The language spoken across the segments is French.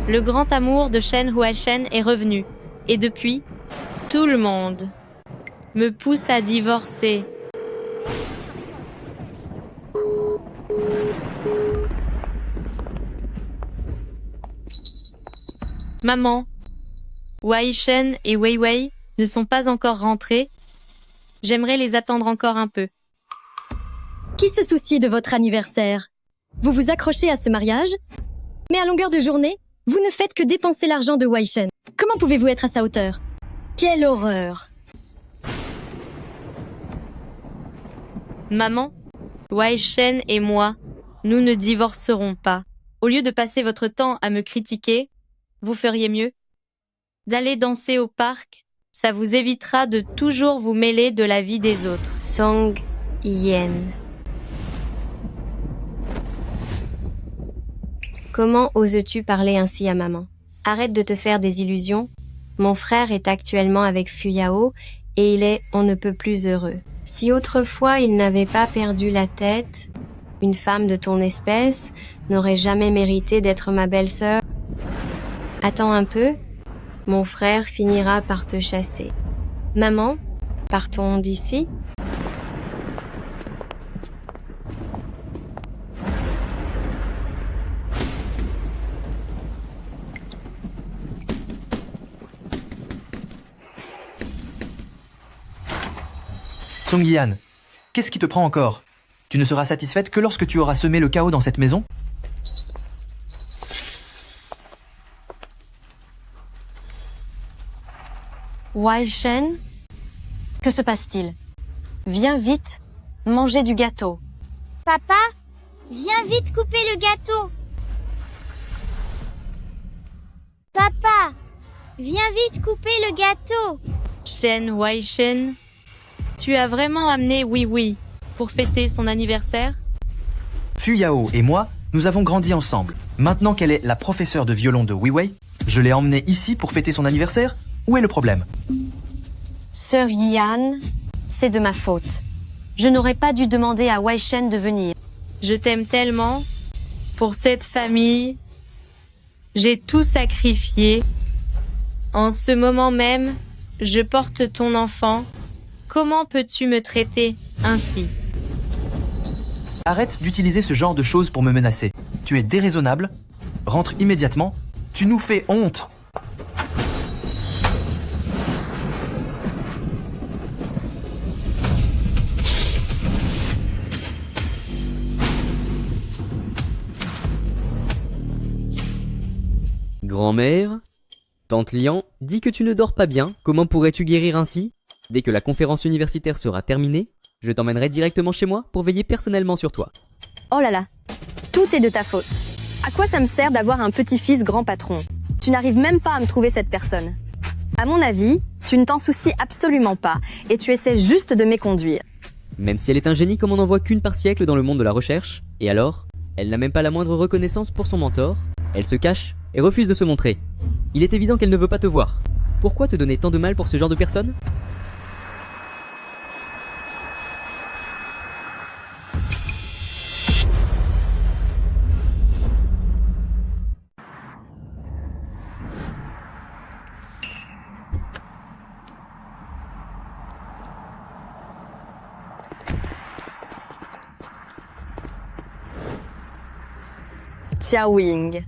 Le grand amour de Shen Huaishen est revenu. Et depuis, tout le monde me pousse à divorcer. Maman, Huaishen et Weiwei ne sont pas encore rentrés. J'aimerais les attendre encore un peu. Qui se soucie de votre anniversaire? Vous vous accrochez à ce mariage? Mais à longueur de journée, vous ne faites que dépenser l'argent de Huaishen. Comment pouvez-vous être à sa hauteur? Quelle horreur! Maman, Huaishen et moi, nous ne divorcerons pas. Au lieu de passer votre temps à me critiquer, vous feriez mieux d'aller danser au parc. Ça vous évitera de toujours vous mêler de la vie des autres. Song Yen. Comment oses-tu parler ainsi à maman? Arrête de te faire des illusions. Mon frère est actuellement avec Fuyao et il est on ne peut plus heureux. Si autrefois il n'avait pas perdu la tête, une femme de ton espèce n'aurait jamais mérité d'être ma belle-sœur. Attends un peu, mon frère finira par te chasser. Maman, partons d'ici. Song Yan, qu'est-ce qui te prend encore? Tu ne seras satisfaite que lorsque tu auras semé le chaos dans cette maison? Huaishen, que se passe-t-il? Viens vite, manger du gâteau. Papa, viens vite couper le gâteau. Papa, viens vite couper le gâteau. Shen Huaishen, tu as vraiment amené Oui pour fêter son anniversaire? Fuyao et moi, nous avons grandi ensemble. Maintenant qu'elle est la professeure de violon de Weiwei, je l'ai emmenée ici pour fêter son anniversaire? Où est le problème? Sœur Yan, c'est de ma faute. Je n'aurais pas dû demander à Huaishen de venir. Je t'aime tellement. Pour cette famille, j'ai tout sacrifié. En ce moment même, je porte ton enfant. Comment peux-tu me traiter ainsi? Arrête d'utiliser ce genre de choses pour me menacer. Tu es déraisonnable. Rentre immédiatement. Tu nous fais honte. Grand-mère, Tante Lian dit que tu ne dors pas bien. Comment pourrais-tu guérir ainsi? Dès que la conférence universitaire sera terminée, je t'emmènerai directement chez moi pour veiller personnellement sur toi. Oh là là, tout est de ta faute. À quoi ça me sert d'avoir un petit-fils grand patron? Tu n'arrives même pas à me trouver cette personne. À mon avis, tu ne t'en soucies absolument pas et tu essaies juste de m'éconduire. Même si elle est un génie comme on n'en voit qu'une par siècle dans le monde de la recherche, et alors, elle n'a même pas la moindre reconnaissance pour son mentor, elle se cache et refuse de se montrer. Il est évident qu'elle ne veut pas te voir. Pourquoi te donner tant de mal pour ce genre de personne? Xiaowing.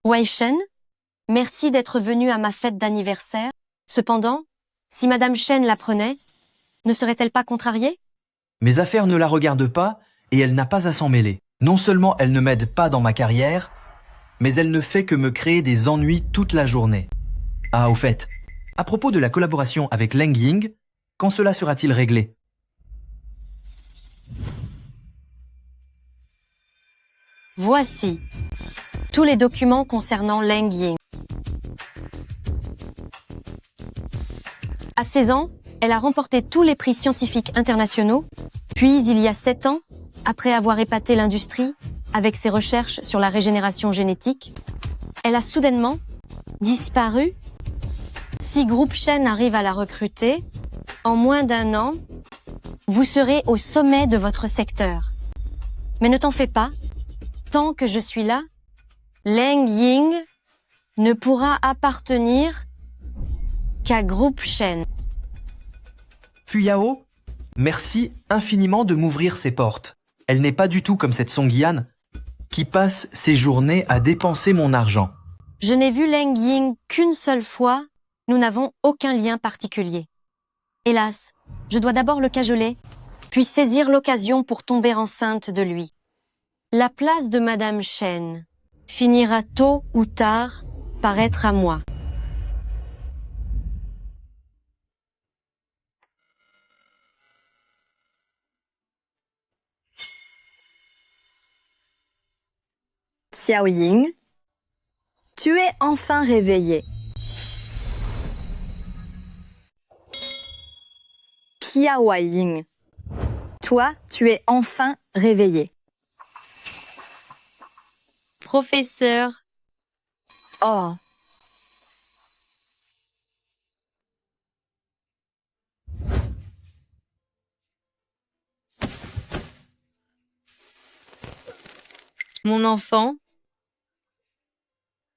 Huaishen, merci d'être venu à ma fête d'anniversaire. Cependant, si Madame Shen l'apprenait, ne serait-elle pas contrariée? Mes affaires ne la regardent pas et elle n'a pas à s'en mêler. Non seulement elle ne m'aide pas dans ma carrière, mais elle ne fait que me créer des ennuis toute la journée. Ah, au fait, à propos de la collaboration avec Leng Ying, quand cela sera-t-il réglé? Voici tous les documents concernant Leng Ying. À 16 ans, elle a remporté tous les prix scientifiques internationaux, puis il y a 7 ans, après avoir épaté l'industrie avec ses recherches sur la régénération génétique, elle a soudainement disparu. Si Groupe Shen arrive à la recruter, en moins d'1 an, vous serez au sommet de votre secteur. Mais ne t'en fais pas, tant que je suis là, Leng Ying ne pourra appartenir qu'à Groupe Shen. Fuyao, merci infiniment de m'ouvrir ses portes. Elle n'est pas du tout comme cette Song Yan qui passe ses journées à dépenser mon argent. Je n'ai vu Leng Ying qu'une seule fois, nous n'avons aucun lien particulier. Hélas, je dois d'abord le cajoler, puis saisir l'occasion pour tomber enceinte de lui. La place de Madame Shen finira tôt ou tard par être à moi. Xiao Ying, tu es enfin réveillé. Qiao Ying, toi, tu es enfin réveillé. Professeur, Oh, mon enfant,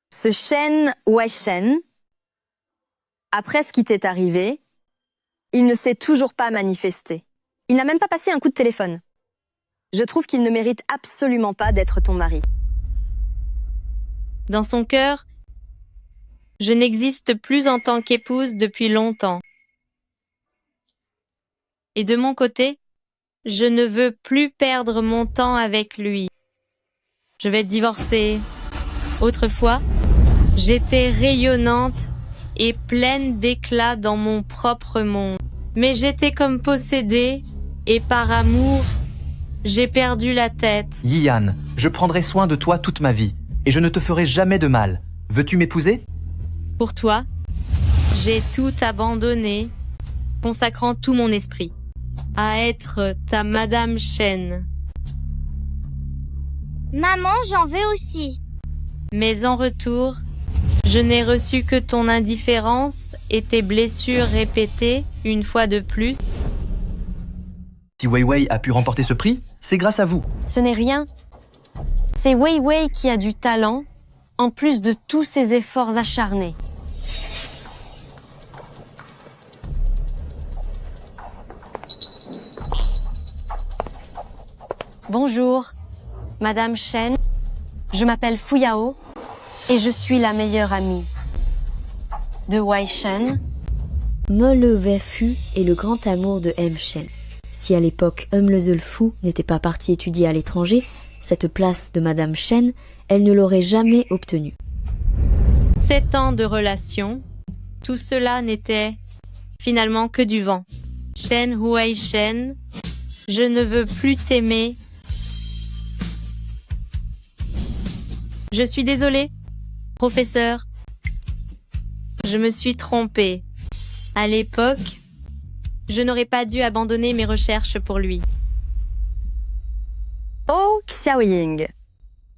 ce Shen Weishen, après ce qui t'est arrivé, il ne s'est toujours pas manifesté. Il n'a même pas passé un coup de téléphone. Je trouve qu'il ne mérite absolument pas d'être ton mari. dans son cœur, je n'existe plus en tant qu'épouse depuis longtemps. Et de mon côté, je ne veux plus perdre mon temps avec lui. Je vais divorcer. Autrefois, j'étais rayonnante et pleine d'éclat dans mon propre monde. Mais j'étais comme possédée et par amour, j'ai perdu la tête. Yian, je prendrai soin de toi toute ma vie et je ne te ferai jamais de mal. Veux-tu m'épouser? Pour toi, j'ai tout abandonné, consacrant tout mon esprit à être ta Madame Shen. Maman, j'en veux aussi. Mais en retour, je n'ai reçu que ton indifférence et tes blessures répétées une fois de plus. Si Wei Wei a pu remporter ce prix, c'est grâce à vous. Ce n'est rien. C'est Wei Wei qui a du talent, en plus de tous ses efforts acharnés. Bonjour, Madame Shen. Je m'appelle Fuyao et je suis la meilleure amie de Wei Shen. Mole Weifu est le grand amour de M. Shen. Si à l'époque Fu n'était pas partie étudier à l'étranger, cette place de Madame Shen, elle ne l'aurait jamais obtenue. 7 ans de relation, tout cela n'était finalement que du vent. Shen Huai Shen, je ne veux plus t'aimer. Je suis désolée, professeur. Je me suis trompée. À l'époque, je n'aurais pas dû abandonner mes recherches pour lui. Oh, Xiao Ying,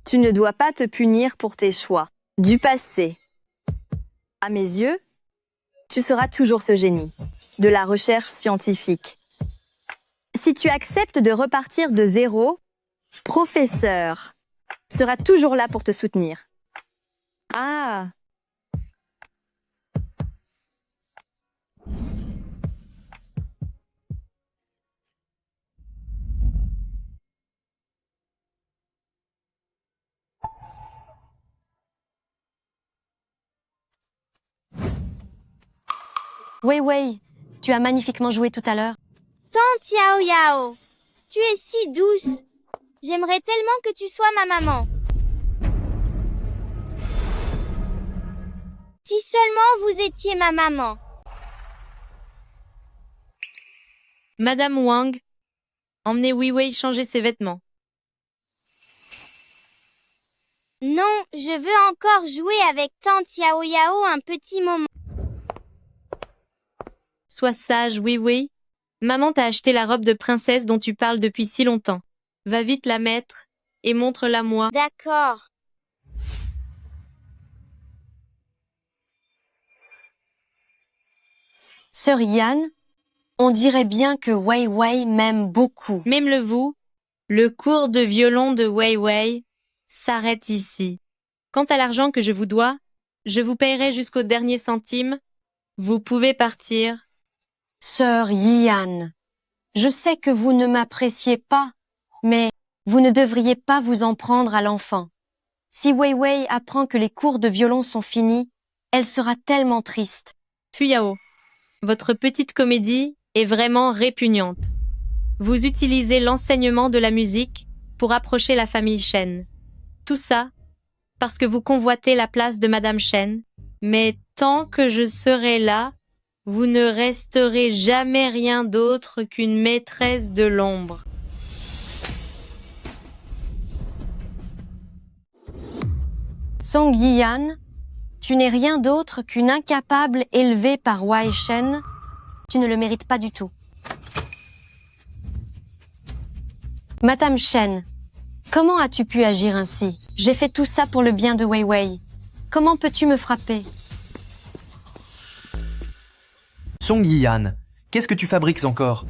tu ne dois pas te punir pour tes choix. Du passé. À mes yeux, tu seras toujours ce génie de la recherche scientifique. Si tu acceptes de repartir de zéro, professeur sera toujours là pour te soutenir. Ah, Wei Wei, tu as magnifiquement joué tout à l'heure. Tante Yao Yao, tu es si douce. J'aimerais tellement que tu sois ma maman. Si seulement vous étiez ma maman. Madame Wang, emmenez Wei Wei changer ses vêtements. Non, je veux encore jouer avec Tante Yao Yao un petit moment. Sois sage, Wei Wei. Maman t'a acheté la robe de princesse dont tu parles depuis si longtemps. Va vite la mettre et montre-la moi. D'accord. Sœur Yan, on dirait bien que Wei Wei m'aime beaucoup. Même le vous, le cours de violon de Wei Wei s'arrête ici. Quant à l'argent que je vous dois, je vous paierai jusqu'au dernier centime. Vous pouvez partir. Sœur Yan, je sais que vous ne m'appréciez pas, mais vous ne devriez pas vous en prendre à l'enfant. Si Wei Wei apprend que les cours de violon sont finis, elle sera tellement triste. Fuyao, votre petite comédie est vraiment répugnante. Vous utilisez l'enseignement de la musique pour approcher la famille Shen. Tout ça parce que vous convoitez la place de Madame Shen, mais tant que je serai là, vous ne resterez jamais rien d'autre qu'une maîtresse de l'ombre. Song Yian, tu n'es rien d'autre qu'une incapable élevée par Wei Shen. Tu ne le mérites pas du tout. Madame Shen, comment as-tu pu agir ainsi? J'ai fait tout ça pour le bien de Wei Wei. Comment peux-tu me frapper? Song Yian, qu'est-ce que tu fabriques encore?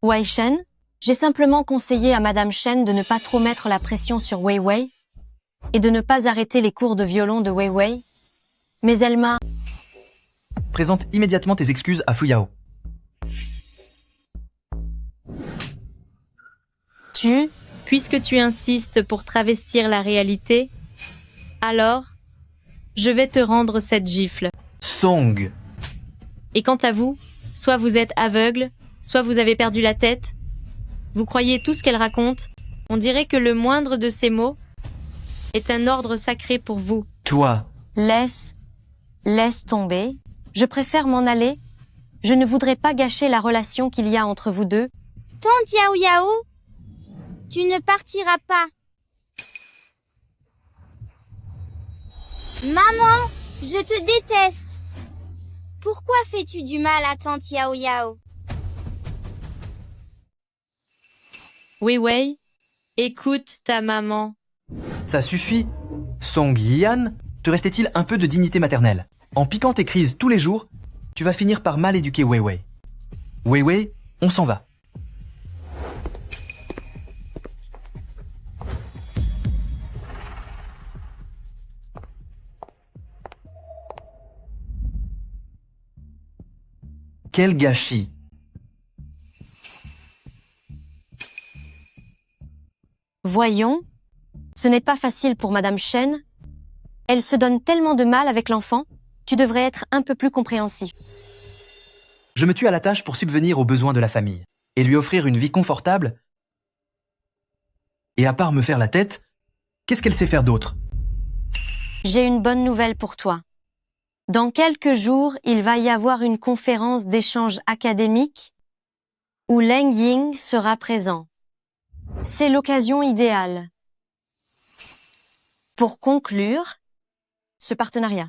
Wei Shen, j'ai simplement conseillé à Madame Shen de ne pas trop mettre la pression sur Wei Wei et de ne pas arrêter les cours de violon de Wei Wei. Mais elle m'a... Présente immédiatement tes excuses à Fuyao. Puisque tu insistes pour travestir la réalité, alors, je vais te rendre cette gifle. Song. Et quant à vous, soit vous êtes aveugle, soit vous avez perdu la tête. Vous croyez tout ce qu'elle raconte. On dirait que le moindre de ces mots est un ordre sacré pour vous. Toi. Laisse tomber. Je préfère m'en aller. Je ne voudrais pas gâcher la relation qu'il y a entre vous deux. Tante Yao Yao, tu ne partiras pas. Maman, je te déteste. Pourquoi fais-tu du mal à Tante Yao Yao? Wei Wei, écoute ta maman. Ça suffit. Song Yian, te restait-il un peu de dignité maternelle? En piquant tes crises tous les jours, tu vas finir par mal éduquer Wei Wei. Wei Wei, on s'en va. Quel gâchis! Voyons, ce n'est pas facile pour Madame Shen. Elle se donne tellement de mal avec l'enfant. Tu devrais être un peu plus compréhensif. Je me tue à la tâche pour subvenir aux besoins de la famille et lui offrir une vie confortable. Et à part me faire la tête, qu'est-ce qu'elle sait faire d'autre? J'ai une bonne nouvelle pour toi. Dans quelques jours, il va y avoir une conférence d'échange académique où Leng Ying sera présent. C'est l'occasion idéale pour conclure ce partenariat.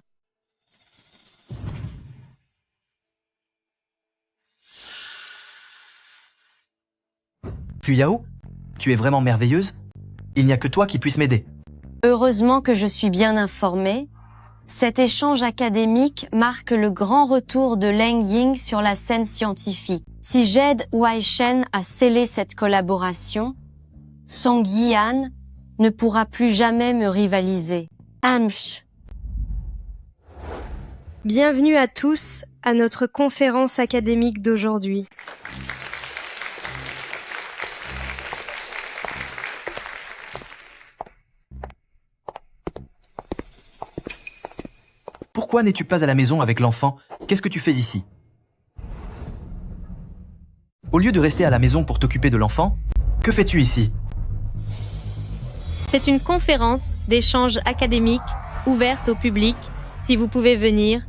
Fuyao, tu es vraiment merveilleuse. Il n'y a que toi qui puisse m'aider. Heureusement que je suis bien informée. Cet échange académique marque le grand retour de Leng Ying sur la scène scientifique. Si j'aide Wei Shen à sceller cette collaboration, Song Yian ne pourra plus jamais me rivaliser. Amch. Bienvenue à tous à notre conférence académique d'aujourd'hui. Pourquoi n'es-tu pas à la maison avec l'enfant? Qu'est-ce que tu fais ici? Au lieu de rester à la maison pour t'occuper de l'enfant, que fais-tu ici? C'est une conférence d'échange académique ouverte au public. Si vous pouvez venir,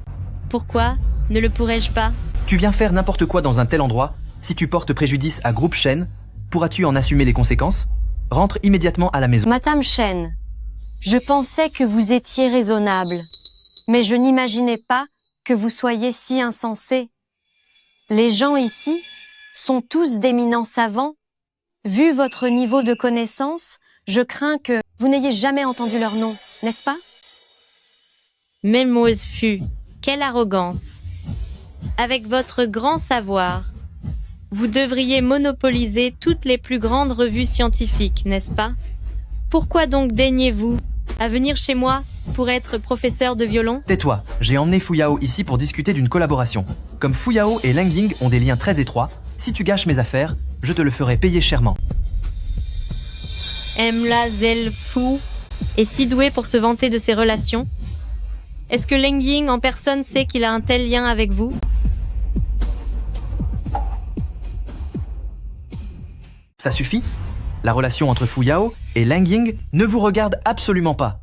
pourquoi ne le pourrais-je pas? Tu viens faire n'importe quoi dans un tel endroit. Si tu portes préjudice à Groupe Shen, pourras-tu en assumer les conséquences? Rentre immédiatement à la maison. Madame Shen, je pensais que vous étiez raisonnable, mais je n'imaginais pas que vous soyez si insensé. Les gens ici sont tous d'éminents savants. Vu votre niveau de connaissance, je crains que vous n'ayez jamais entendu leur nom, n'est-ce pas? Mémose fut, quelle arrogance! Avec votre grand savoir, vous devriez monopoliser toutes les plus grandes revues scientifiques, n'est-ce pas? Pourquoi donc daignez-vous à venir chez moi pour être professeur de violon? Tais-toi, j'ai emmené Fuyao ici pour discuter d'une collaboration. Comme Fuyao et Leng Ying ont des liens très étroits, si tu gâches mes affaires, je te le ferai payer chèrement. Emla Zel Fu est si doué pour se vanter de ses relations. Est-ce que Leng Ying en personne sait qu'il a un tel lien avec vous? Ça suffit? La relation entre Fuyao et Leng Ying ne vous regarde absolument pas.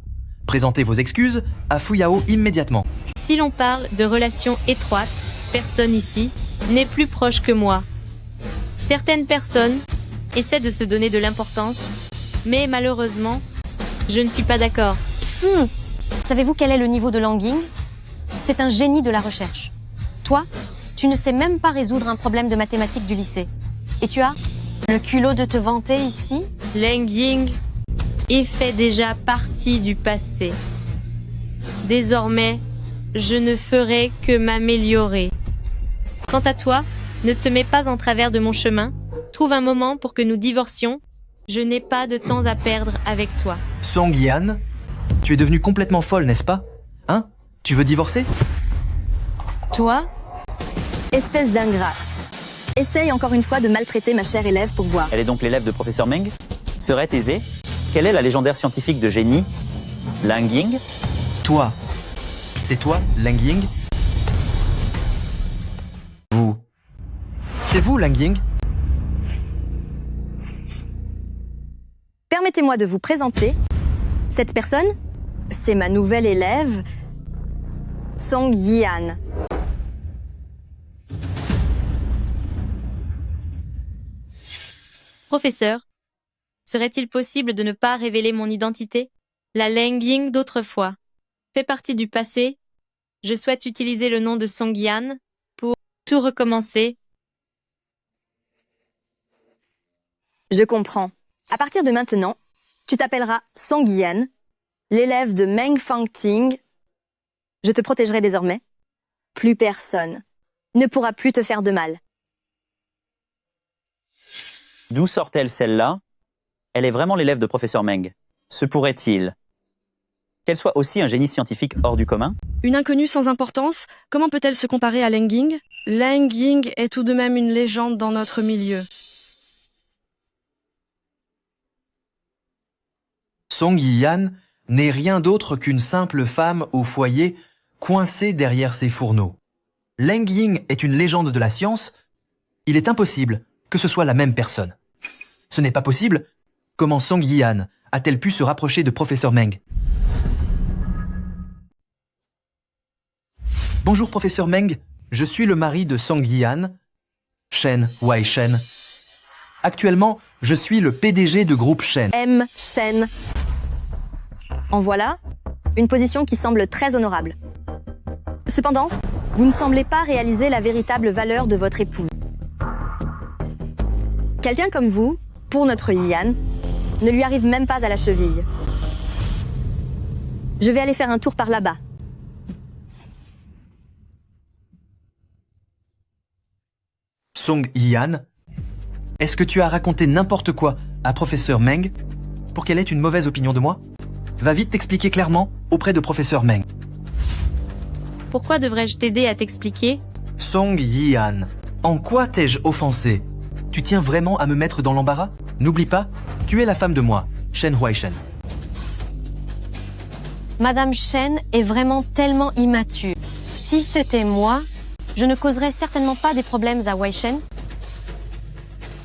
Présentez vos excuses à Fuyao immédiatement. Si l'on parle de relations étroites, personne ici n'est plus proche que moi. Certaines personnes essaient de se donner de l'importance, mais malheureusement, je ne suis pas d'accord. Savez-vous quel est le niveau de Leng Ying? C'est un génie de la recherche. Toi, tu ne sais même pas résoudre un problème de mathématiques du lycée. Et tu as le culot de te vanter ici? Leng Ying fait déjà partie du passé. Désormais, je ne ferai que m'améliorer. Quant à toi, ne te mets pas en travers de mon chemin. Trouve un moment pour que nous divorcions. Je n'ai pas de temps à perdre avec toi. Song Yan, tu es devenue complètement folle, n'est-ce pas? Hein? Tu veux divorcer? Toi, espèce d'ingrate. Essaye encore une fois de maltraiter ma chère élève pour voir. Elle est donc l'élève de professeur Meng? Serait aisée? Quelle est la légendaire scientifique de génie? Leng Ying? Toi. C'est toi, Leng Ying? Vous. C'est vous, Leng Ying? Permettez-moi de vous présenter. Cette personne, c'est ma nouvelle élève, Song Yan. Professeur, serait-il possible de ne pas révéler mon identité? La Leng Ying d'autrefois fait partie du passé. Je souhaite utiliser le nom de Song Yan pour tout recommencer. Je comprends. À partir de maintenant, tu t'appelleras Song Yan, l'élève de Meng Fangting. Je te protégerai désormais. Plus personne ne pourra plus te faire de mal. D'où sort-elle celle-là? Elle est vraiment l'élève de professeur Meng. Se pourrait-il qu'elle soit aussi un génie scientifique hors du commun? Une inconnue sans importance, comment peut-elle se comparer à Leng Ying? Leng Ying est tout de même une légende dans notre milieu. Song Yan n'est rien d'autre qu'une simple femme au foyer coincée derrière ses fourneaux. Leng Ying est une légende de la science. Il est impossible que ce soit la même personne. Ce n'est pas possible. Comment Song Yan a-t-elle pu se rapprocher de professeur Meng? Bonjour professeur Meng, je suis le mari de Song Yan, Shen Huaishen. Actuellement, je suis le PDG de groupe Shen. M. Shen. En voilà une position qui semble très honorable. Cependant, vous ne semblez pas réaliser la véritable valeur de votre époux. Quelqu'un comme vous, pour notre Yan, ne lui arrive même pas à la cheville. Je vais aller faire un tour par là-bas. Song Yan, est-ce que tu as raconté n'importe quoi à professeur Meng pour qu'elle ait une mauvaise opinion de moi? Va vite t'expliquer clairement auprès de professeur Meng. Pourquoi devrais-je t'aider à t'expliquer? Song Yan, en quoi t'ai-je offensé? Tu tiens vraiment à me mettre dans l'embarras? N'oublie pas, tu es la femme de moi, Shen Huaishen. Madame Shen est vraiment tellement immature. Si c'était moi, je ne causerais certainement pas des problèmes à Huaishen.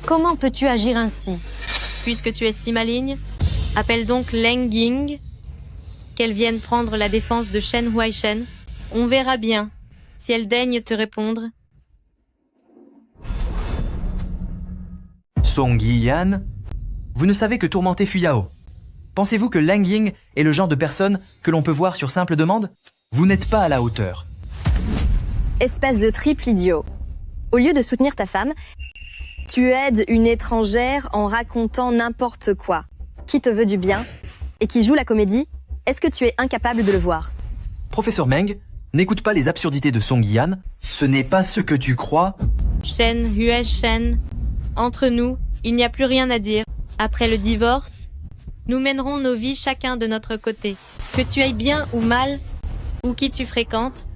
Comment peux-tu agir ainsi? Puisque tu es si maligne, appelle donc Leng Ying, qu'elle vienne prendre la défense de Shen Huaishen. On verra bien si elle daigne te répondre. Song Yan, vous ne savez que tourmenter Fuyao. Pensez-vous que Leng Ying est le genre de personne que l'on peut voir sur simple demande? Vous n'êtes pas à la hauteur. Espèce de triple idiot. Au lieu de soutenir ta femme, tu aides une étrangère en racontant n'importe quoi. Qui te veut du bien et qui joue la comédie, est-ce que tu es incapable de le voir? Professeur Meng, N'écoute pas les absurdités de Song Yian. Ce n'est pas ce que tu crois. Shen, Hue Shen. Entre nous, il n'y a plus rien à dire. Après le divorce, nous mènerons nos vies chacun de notre côté. Que tu ailles bien ou mal, ou qui tu fréquentes,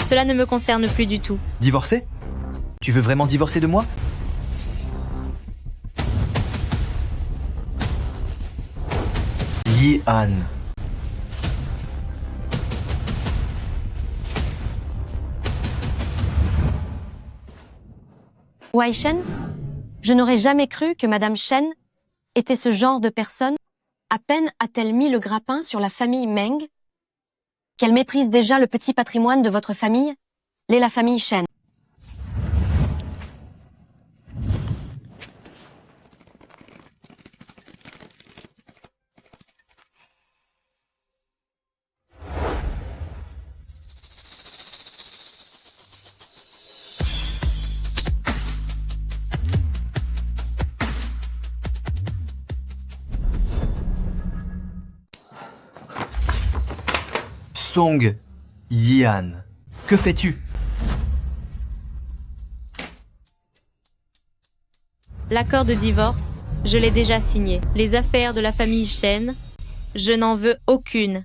cela ne me concerne plus du tout. Divorcer? Tu veux vraiment divorcer de moi? Yian. Wei Shen, je n'aurais jamais cru que Madame Shen était ce genre de personne. À peine a-t-elle mis le grappin sur la famille Meng qu'elle méprise déjà le petit patrimoine de votre famille, la famille Shen. Song Yian, que fais-tu? L'accord de divorce, je l'ai déjà signé. Les affaires de la famille Shen, je n'en veux aucune.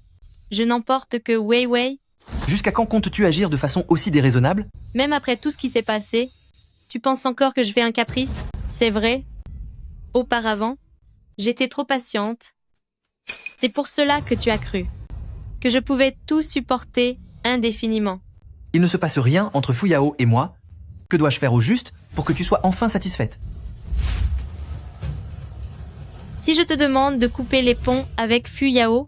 Je n'emporte que Wei Wei. Jusqu'à quand comptes-tu agir de façon aussi déraisonnable? Même après tout ce qui s'est passé, tu penses encore que je fais un caprice? C'est vrai. Auparavant, j'étais trop patiente. C'est pour cela que tu as cru que je pouvais tout supporter indéfiniment. Il ne se passe rien entre Fu Yao et moi. Que dois-je faire au juste pour que tu sois enfin satisfaite? Si je te demande de couper les ponts avec Fu Yao,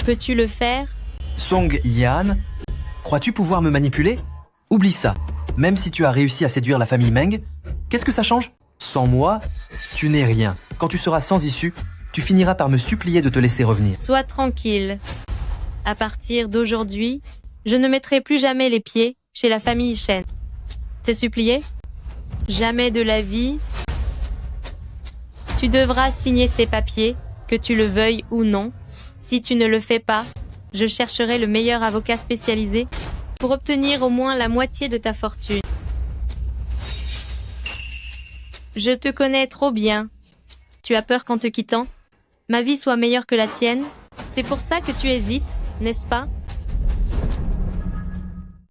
peux-tu le faire? Song Yian, crois-tu pouvoir me manipuler? Oublie ça. Même si tu as réussi à séduire la famille Meng, qu'est-ce que ça change? Sans moi, tu n'es rien. Quand tu seras sans issue, tu finiras par me supplier de te laisser revenir. Sois tranquille. À partir d'aujourd'hui, je ne mettrai plus jamais les pieds chez la famille Shen. T'es supplié? Jamais de la vie. Tu devras signer ces papiers, que tu le veuilles ou non. Si tu ne le fais pas, je chercherai le meilleur avocat spécialisé pour obtenir au moins la moitié de ta fortune. Je te connais trop bien. Tu as peur qu'en te quittant, ma vie soit meilleure que la tienne? C'est pour ça que tu hésites, n'est-ce pas?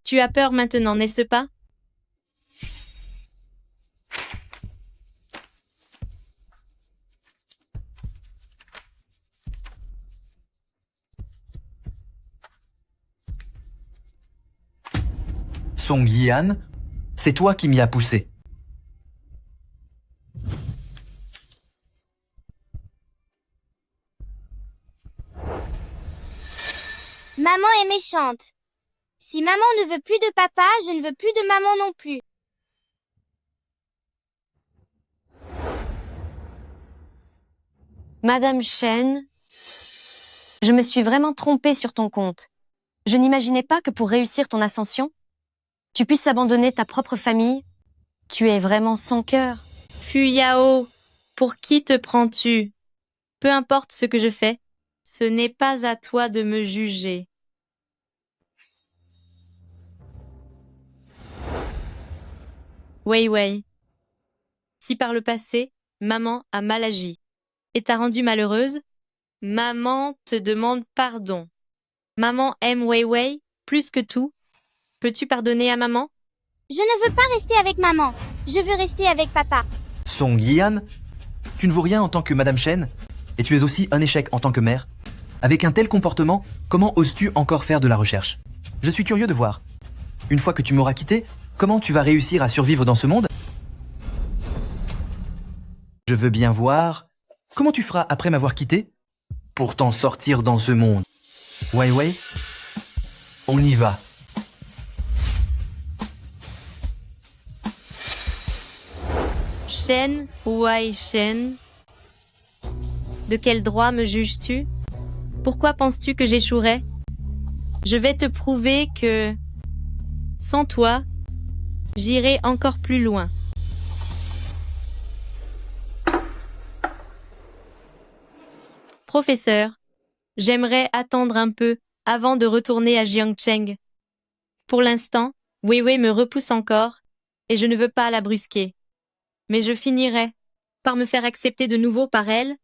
Tu as peur maintenant, n'est-ce pas? Song Yian, c'est toi qui m'y as poussé. Maman est méchante. Si maman ne veut plus de papa, je ne veux plus de maman non plus. Madame Shen, je me suis vraiment trompée sur ton compte. Je n'imaginais pas que pour réussir ton ascension, tu puisses abandonner ta propre famille. Tu es vraiment sans cœur. Fu Yao, pour qui te prends-tu? Peu importe ce que je fais, ce n'est pas à toi de me juger. Wei Wei. Si par le passé, maman a mal agi et t'a rendue malheureuse, maman te demande pardon. Maman aime Wei Wei plus que tout. Peux-tu pardonner à maman? Je ne veux pas rester avec maman. Je veux rester avec papa. Song Yian, tu ne vaux rien en tant que Madame Shen, et tu es aussi un échec en tant que mère. Avec un tel comportement, comment oses-tu encore faire de la recherche? Je suis curieux de voir. Une fois que tu m'auras quitté, comment tu vas réussir à survivre dans ce monde? Je veux bien voir. Comment tu feras après m'avoir quitté pour t'en sortir dans ce monde? Wei Wei, on y va. Shen, Wei Shen. De quel droit me juges-tu? Pourquoi penses-tu que j'échouerais? Je vais te prouver que, sans toi, j'irai encore plus loin. Professeur, j'aimerais attendre un peu avant de retourner à Jiangcheng. Pour l'instant, Weiwei me repousse encore, et je ne veux pas la brusquer. Mais je finirai par me faire accepter de nouveau par elle.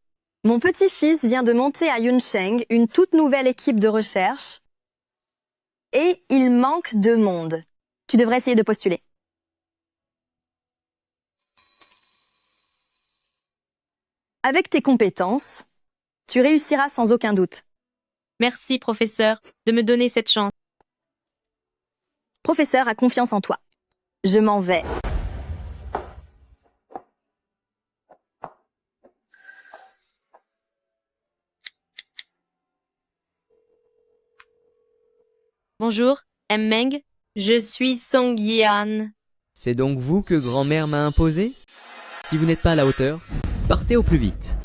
Mon petit-fils vient de monter à Yunsheng une toute nouvelle équipe de recherche et il manque de monde. Tu devrais essayer de postuler. Avec tes compétences, tu réussiras sans aucun doute. Merci, professeur, de me donner cette chance. Professeur a confiance en toi. Je m'en vais. Bonjour, M. Meng, je suis Song Yian. C'est donc vous que grand-mère m'a imposé? Si vous n'êtes pas à la hauteur, partez au plus vite.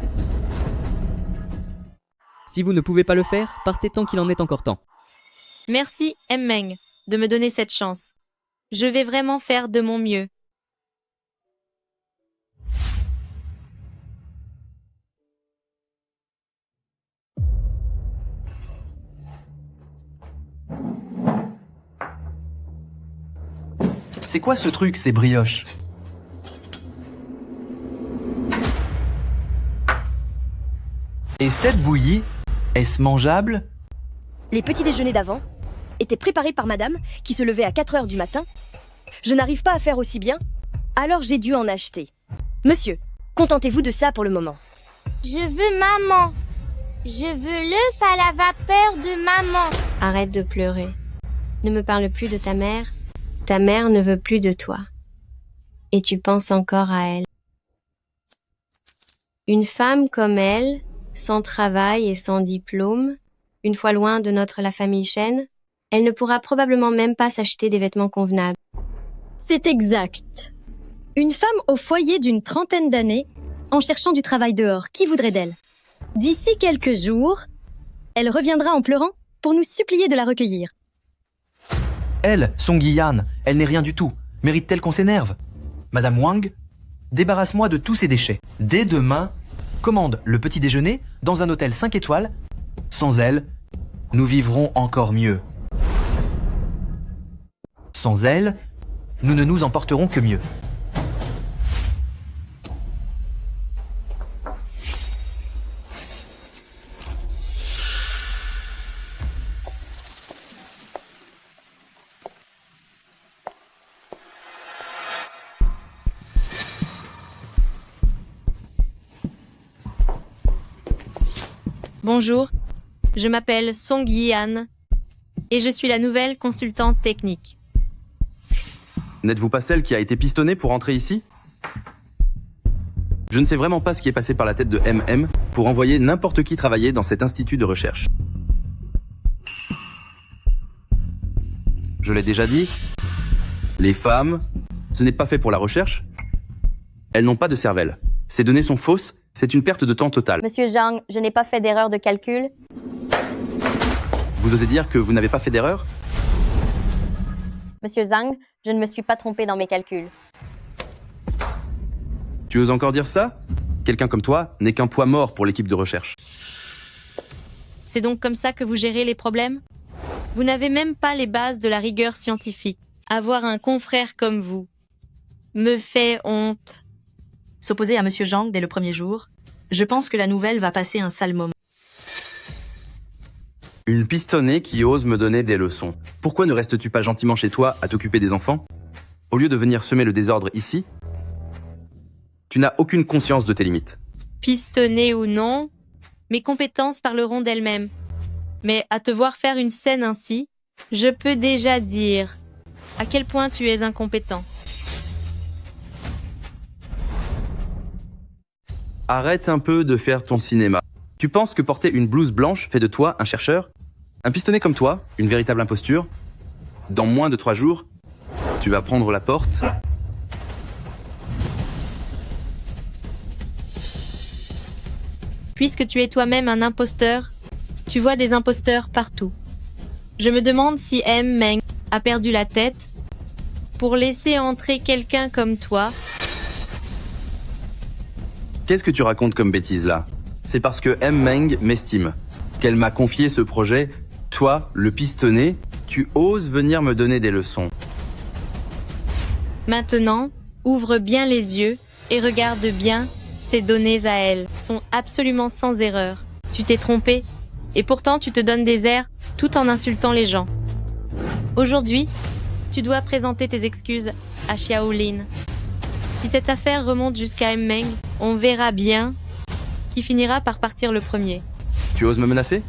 Si vous ne pouvez pas le faire, partez tant qu'il en est encore temps. Merci, M. Meng, de me donner cette chance. Je vais vraiment faire de mon mieux. C'est quoi ce truc, ces brioches? Et cette bouillie, est-ce mangeable? Les petits déjeuners d'avant étaient préparés par madame qui se levait à 4 heures du matin. Je n'arrive pas à faire aussi bien, alors j'ai dû en acheter. Monsieur, contentez-vous de ça pour le moment. Je veux maman. Je veux l'œuf à la vapeur de maman. Arrête de pleurer. Ne me parle plus de ta mère. Ta mère ne veut plus de toi. Et tu penses encore à elle. Une femme comme elle, sans travail et sans diplôme, une fois loin de la famille Shen, elle ne pourra probablement même pas s'acheter des vêtements convenables. C'est exact. Une femme au foyer d'une trentaine d'années, en cherchant du travail dehors, qui voudrait d'elle? D'ici quelques jours, elle reviendra en pleurant pour nous supplier de la recueillir. Elle, Song Yian, elle n'est rien du tout. Mérite-t-elle qu'on s'énerve? Madame Wang, débarrasse-moi de tous ces déchets. Dès demain, commande le petit déjeuner dans un hôtel 5 étoiles. Sans elle, nous vivrons encore mieux. Sans elle, nous ne nous en porterons que mieux. Bonjour, je m'appelle Song Yian et je suis la nouvelle consultante technique. N'êtes-vous pas celle qui a été pistonnée pour entrer ici? Je ne sais vraiment pas ce qui est passé par la tête de MM pour envoyer n'importe qui travailler dans cet institut de recherche. Je l'ai déjà dit, les femmes, ce n'est pas fait pour la recherche. Elles n'ont pas de cervelle. Ces données sont fausses, c'est une perte de temps totale. Monsieur Zhang, je n'ai pas fait d'erreur de calcul. Vous osez dire que vous n'avez pas fait d'erreur? Monsieur Zhang, je ne me suis pas trompé dans mes calculs. Tu oses encore dire ça? Quelqu'un comme toi n'est qu'un poids mort pour l'équipe de recherche. C'est donc comme ça que vous gérez les problèmes? Vous n'avez même pas les bases de la rigueur scientifique. Avoir un confrère comme vous me fait honte. S'opposer à Monsieur Zhang dès le premier jour, je pense que la nouvelle va passer un sale moment. Une pistonnée qui ose me donner des leçons. Pourquoi ne restes-tu pas gentiment chez toi à t'occuper des enfants? Au lieu de venir semer le désordre ici, tu n'as aucune conscience de tes limites. Pistonnée ou non, mes compétences parleront d'elles-mêmes. Mais à te voir faire une scène ainsi, je peux déjà dire à quel point tu es incompétent. Arrête un peu de faire ton cinéma. Tu penses que porter une blouse blanche fait de toi un chercheur? Un pistonné comme toi, une véritable imposture? Dans moins de 3 jours, tu vas prendre la porte. Puisque tu es toi-même un imposteur, tu vois des imposteurs partout. Je me demande si M. Meng a perdu la tête pour laisser entrer quelqu'un comme toi. Qu'est-ce que tu racontes comme bêtise là? C'est parce que M. Meng m'estime, qu'elle m'a confié ce projet. Toi, le pistonné, Tu oses venir me donner des leçons. Maintenant, ouvre bien les yeux et regarde bien, ces données à elle sont absolument sans erreur. Tu t'es trompé, et pourtant tu te donnes des airs tout en insultant les gens. Aujourd'hui, tu dois présenter tes excuses à Xiaolin. Si cette affaire remonte jusqu'à Meng, on verra bien qui finira par partir le premier. Tu oses me menacer?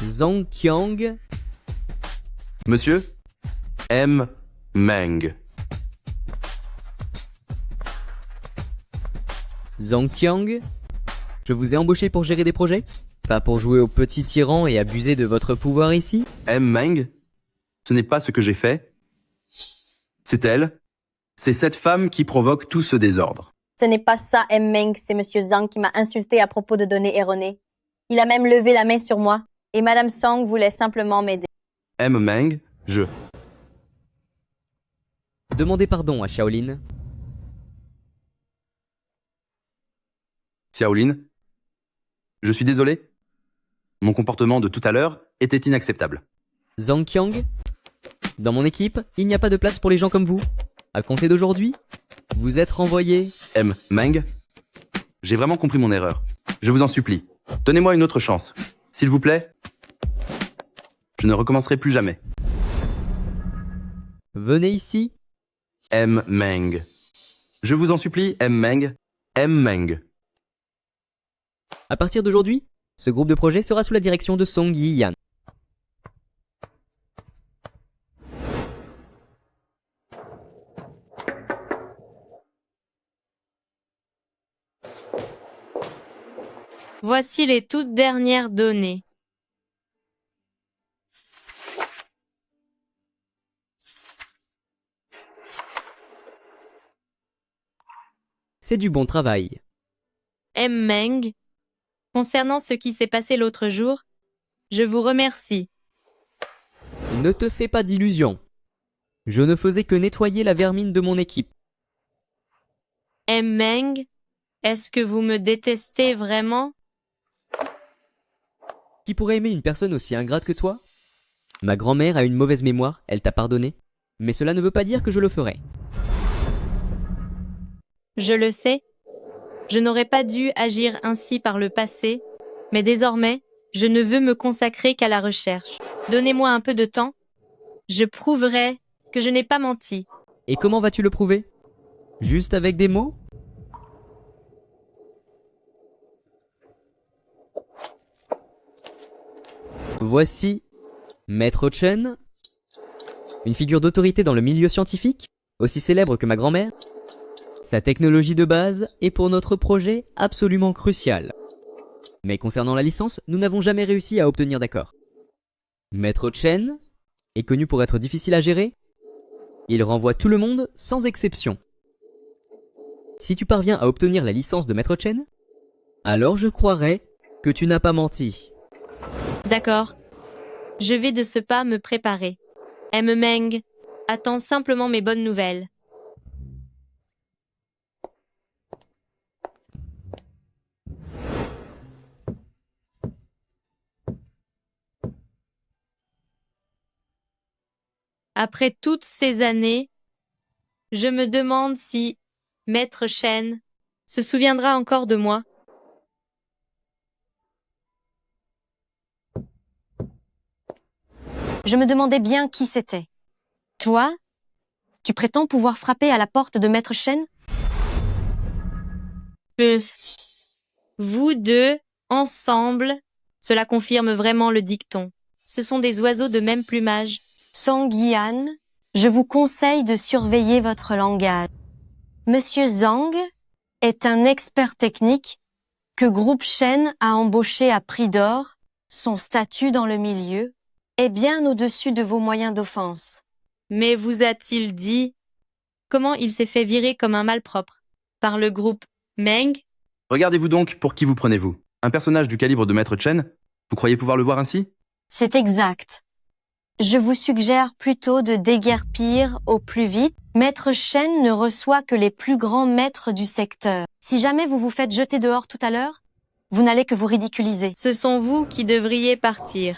Zhang Qiang, Monsieur M. Meng. Zhang Qiang, je vous ai embauché pour gérer des projets? Pas pour jouer au petit tyran et abuser de votre pouvoir ici? M. Meng? Ce n'est pas ce que j'ai fait. C'est elle. C'est cette femme qui provoque tout ce désordre. Ce n'est pas ça, M. Meng, c'est Monsieur Zhang qui m'a insulté à propos de données erronées. Il a même levé la main sur moi, et Madame Song voulait simplement m'aider. M. Meng, je. Demandez pardon à Xiaolin. Xiaolin, je suis désolé. Mon comportement de tout à l'heure était inacceptable. Zhang Qiang, dans mon équipe, il n'y a pas de place pour les gens comme vous. À compter d'aujourd'hui, vous êtes renvoyé. M. Meng, j'ai vraiment compris mon erreur. Je vous en supplie, donnez-moi une autre chance. S'il vous plaît, je ne recommencerai plus jamais. Venez ici. M. Meng. Je vous en supplie, M. Meng. M. Meng. À partir d'aujourd'hui, ce groupe de projet sera sous la direction de Song Yiyan. Voici les toutes dernières données. C'est du bon travail. M. Meng, concernant ce qui s'est passé l'autre jour, je vous remercie. Ne te fais pas d'illusions. Je ne faisais que nettoyer la vermine de mon équipe. M. Meng, est-ce que vous me détestez vraiment? Qui pourrait aimer une personne aussi ingrate que toi? Ma grand-mère a une mauvaise mémoire, elle t'a pardonné. Mais cela ne veut pas dire que je le ferai. Je le sais. Je n'aurais pas dû agir ainsi par le passé, mais désormais, je ne veux me consacrer qu'à la recherche. Donnez-moi un peu de temps. Je prouverai que je n'ai pas menti. Et comment vas-tu le prouver? Juste avec des mots? Voici Maître Chen, une figure d'autorité dans le milieu scientifique, aussi célèbre que ma grand-mère. Sa technologie de base est pour notre projet absolument cruciale. Mais concernant la licence, nous n'avons jamais réussi à obtenir d'accord. Maître Chen est connu pour être difficile à gérer. Il renvoie tout le monde sans exception. Si tu parviens à obtenir la licence de Maître Chen, alors je croirai que tu n'as pas menti. D'accord. Je vais de ce pas me préparer. M. Meng, attends simplement mes bonnes nouvelles. Après toutes ces années, je me demande si Maître Chen se souviendra encore de moi. Je me demandais bien qui c'était. Toi? Tu prétends pouvoir frapper à la porte de Maître Chen? Vous deux, ensemble, cela confirme vraiment le dicton. Ce sont des oiseaux de même plumage. Song Yiyan, je vous conseille de surveiller votre langage. Monsieur Zhang est un expert technique que Groupe Shen a embauché à prix d'or. Son statut dans le milieu est bien au-dessus de vos moyens d'offense. Mais vous a-t-il dit comment il s'est fait virer comme un malpropre par le groupe Meng? Regardez-vous donc pour qui vous prenez-vous? Un personnage du calibre de Maître Chen? Vous croyez pouvoir le voir ainsi? C'est exact. Je vous suggère plutôt de déguerpir au plus vite. Maître Chen ne reçoit que les plus grands maîtres du secteur. Si jamais vous vous faites jeter dehors tout à l'heure, Vous n'allez que vous ridiculiser. Ce sont vous qui devriez partir.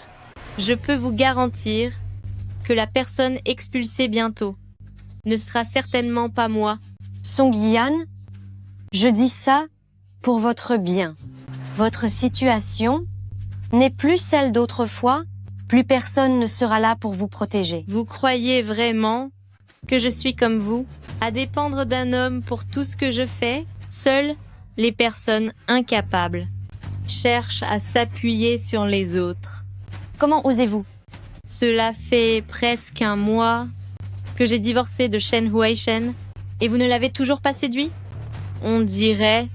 Je peux vous garantir que la personne expulsée bientôt ne sera certainement pas moi. Song Yi-an, je dis ça pour votre bien. Votre situation n'est plus celle d'autrefois. Plus personne ne sera là pour vous protéger. Vous croyez vraiment que je suis comme vous, à dépendre d'un homme pour tout ce que je fais? Seules les personnes incapables cherchent à s'appuyer sur les autres. Comment osez-vous? Cela fait presque un mois que j'ai divorcé de Shen Huaishen et vous ne l'avez toujours pas séduit? On dirait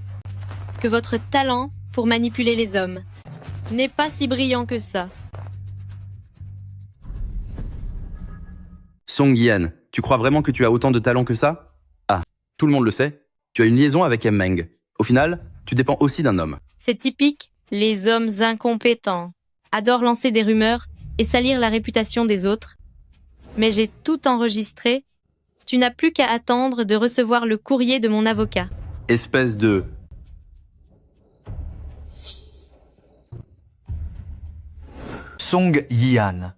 que votre talent pour manipuler les hommes n'est pas si brillant que ça. Song Yi-an, tu crois vraiment que tu as autant de talent que ça? Ah, tout le monde le sait, tu as une liaison avec M-Meng. Au final, tu dépends aussi d'un homme. C'est typique, les hommes incompétents adorent lancer des rumeurs et salir la réputation des autres. Mais j'ai tout enregistré. Tu n'as plus qu'à attendre de recevoir le courrier de mon avocat. Espèce de... Song Yi-an.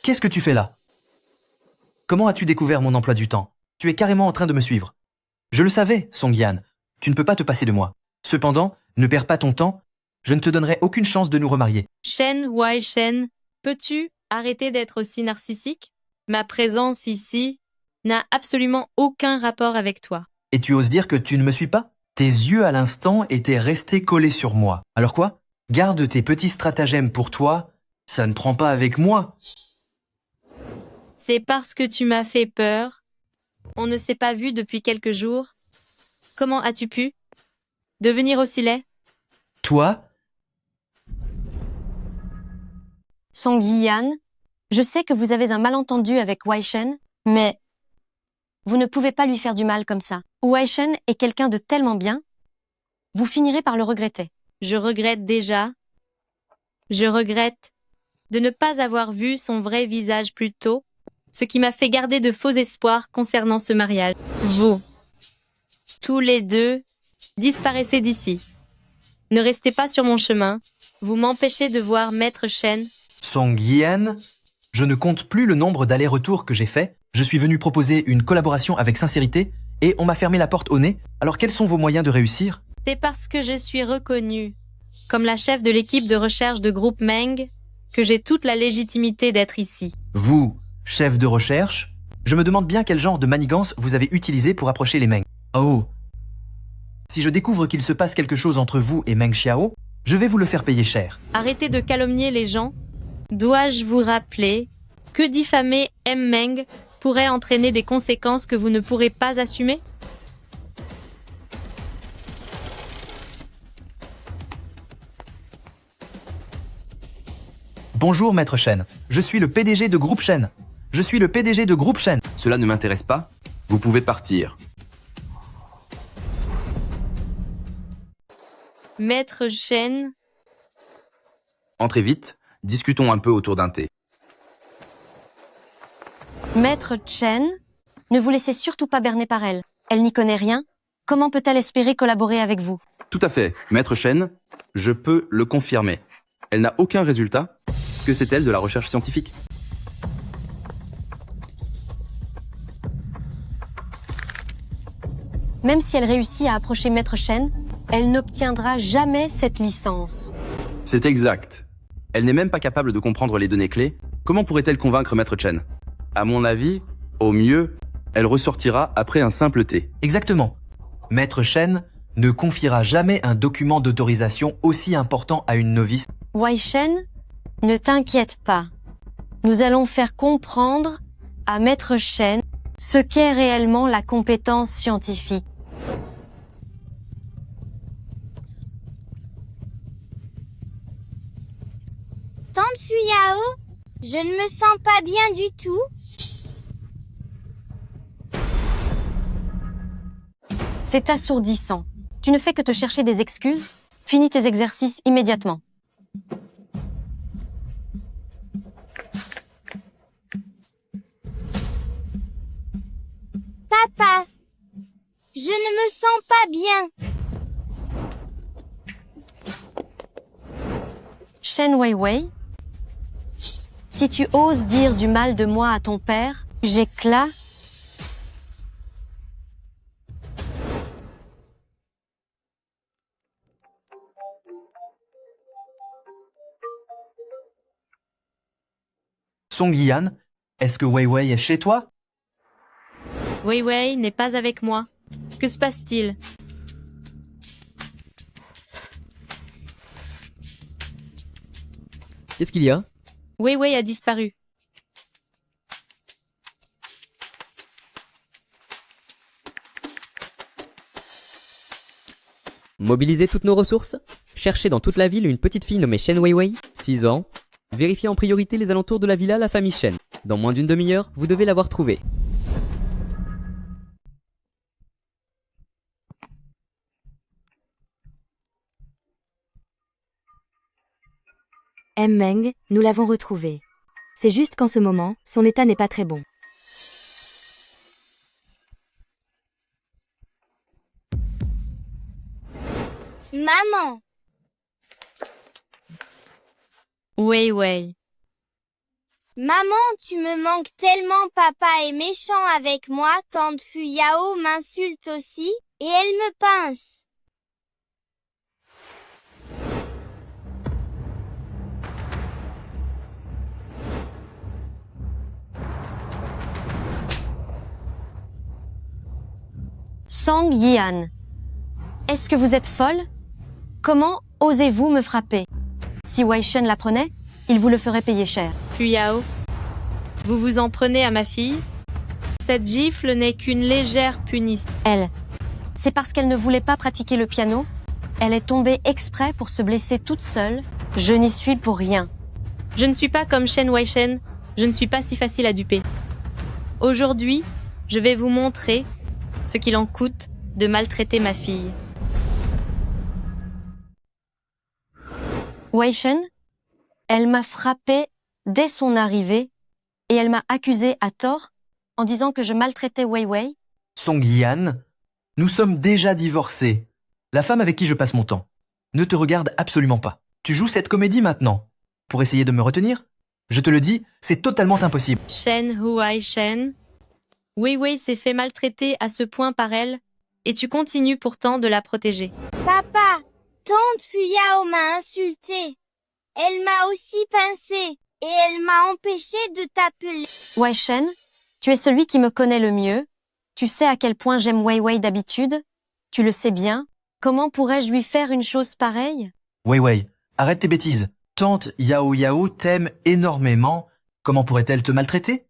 Qu'est-ce que tu fais là? Comment as-tu découvert mon emploi du temps? Tu es carrément en train de me suivre. Je le savais, Song Yi-an. Tu ne peux pas te passer de moi. Cependant, ne perds pas ton temps. Je ne te donnerai aucune chance de nous remarier. Shen Huaishen, peux-tu arrêter d'être aussi narcissique? Ma présence ici n'a absolument aucun rapport avec toi. Et tu oses dire que tu ne me suis pas? Tes yeux à l'instant étaient restés collés sur moi. Alors quoi? Garde tes petits stratagèmes pour toi. Ça ne prend pas avec moi. C'est parce que tu m'as fait peur. On ne s'est pas vu depuis quelques jours. Comment as-tu pu devenir aussi laid? Toi? Song Yi-an, je sais que vous avez un malentendu avec Huaishen, mais vous ne pouvez pas lui faire du mal comme ça. Huaishen est quelqu'un de tellement bien, vous finirez par le regretter. Je regrette déjà. Je regrette de ne pas avoir vu son vrai visage plus tôt, ce qui m'a fait garder de faux espoirs concernant ce mariage. Vous, tous les deux, disparaissez d'ici. Ne restez pas sur mon chemin. Vous m'empêchez de voir Maître Shen. Song Yi-an, je ne compte plus le nombre d'allers-retours que j'ai faits. Je suis venu proposer une collaboration avec sincérité et on m'a fermé la porte au nez. Alors quels sont vos moyens de réussir? C'est parce que je suis reconnue comme la chef de l'équipe de recherche de groupe Meng que j'ai toute la légitimité d'être ici. Vous, chef de recherche, je me demande bien quel genre de manigance vous avez utilisé pour approcher les Meng. Oh! Si je découvre qu'il se passe quelque chose entre vous et Meng Xiao, je vais vous le faire payer cher. Arrêtez de calomnier les gens. Dois-je vous rappeler que diffamer M-Meng pourrait entraîner des conséquences que vous ne pourrez pas assumer? Bonjour, Maître Shen. Je suis le PDG de Groupe Shen. Je suis le PDG de Groupe Shen. Cela ne m'intéresse pas. Vous pouvez partir. Maître Shen, Entrez vite, discutons un peu autour d'un thé. Maître Chen, ne vous laissez surtout pas berner par elle. Elle n'y connaît rien. Comment peut-elle espérer collaborer avec vous? Tout à fait, Maître Shen, je peux le confirmer. Elle n'a aucun résultat, que c'est elle de la recherche scientifique. Même si elle réussit à approcher Maître Shen, elle n'obtiendra jamais cette licence. C'est exact. Elle n'est même pas capable de comprendre les données clés. Comment pourrait-elle convaincre Maître Chen? À mon avis, au mieux, elle ressortira après un simple thé. Exactement. Maître Shen ne confiera jamais un document d'autorisation aussi important à une novice. Huaishen, ne t'inquiète pas. Nous allons faire comprendre à Maître Shen ce qu'est réellement la compétence scientifique. Tante Fuyao, je ne me sens pas bien du tout. C'est assourdissant. Tu ne fais que te chercher des excuses. Finis tes exercices immédiatement. Papa, Je ne me sens pas bien. Shen Weiwei, si tu oses dire du mal de moi à ton père, j'éclate. Song Yian, est-ce que Wei Wei est chez toi? Wei Wei n'est pas avec moi. Que se passe-t-il? Qu'est-ce qu'il y a? Wei Wei a disparu. Mobilisez toutes nos ressources. Cherchez dans toute la ville une petite fille nommée Shen Weiwei, 6 ans. Vérifiez en priorité les alentours de la villa la famille Shen. Dans moins d'une demi-heure, vous devez l'avoir trouvée. Meng, nous l'avons retrouvée. C'est juste qu'en ce moment, son état n'est pas très bon. Maman, Wei Wei. maman, tu me manques tellement. Papa est méchant avec moi. Tante Fuyao m'insulte aussi, et elle me pince. Song Yian, est-ce que vous êtes folle? Comment osez-vous me frapper? Si Wei Shen l'apprenait, il vous le ferait payer cher. Fuyao, vous vous en prenez à ma fille? Cette gifle n'est qu'une légère punition. Elle, c'est parce qu'elle ne voulait pas pratiquer le piano. Elle est tombée exprès pour se blesser toute seule. Je n'y suis pour rien. Je ne suis pas comme Shen Wei Shen. Je ne suis pas si facile à duper. Aujourd'hui, je vais vous montrer ce qu'il en coûte de maltraiter ma fille. Wei Shen, elle m'a frappée dès son arrivée et elle m'a accusée à tort en disant que je maltraitais Wei Wei. Song Yian, nous sommes déjà divorcés. La femme avec qui je passe mon temps ne te regarde absolument pas. Tu joues cette comédie maintenant pour essayer de me retenir? Je te le dis, c'est totalement impossible. Shen Huai Shen, Wei Wei s'est fait maltraiter à ce point par elle et tu continues pourtant de la protéger. Papa, tante Fuyao m'a insulté. Elle m'a aussi pincé et elle m'a empêché de t'appeler. Wei Shen, tu es celui qui me connaît le mieux. Tu sais à quel point j'aime Wei Wei d'habitude. Tu le sais bien. Comment pourrais-je lui faire une chose pareille? Wei Wei, arrête tes bêtises. Tante Yao Yao t'aime énormément. Comment pourrait-elle te maltraiter?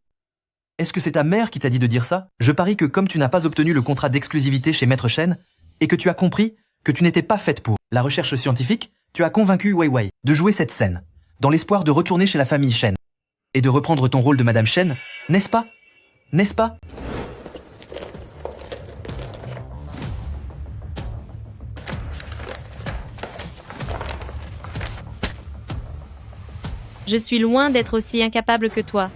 Est-ce que c'est ta mère qui t'a dit de dire ça? Je parie que comme tu n'as pas obtenu le contrat d'exclusivité chez Maître Shen et que tu as compris que tu n'étais pas faite pour la recherche scientifique, tu as convaincu Wei Wei de jouer cette scène, dans l'espoir de retourner chez la famille Shen et de reprendre ton rôle de Madame Shen, n'est-ce pas? N'est-ce pas? Je suis loin d'être aussi incapable que toi.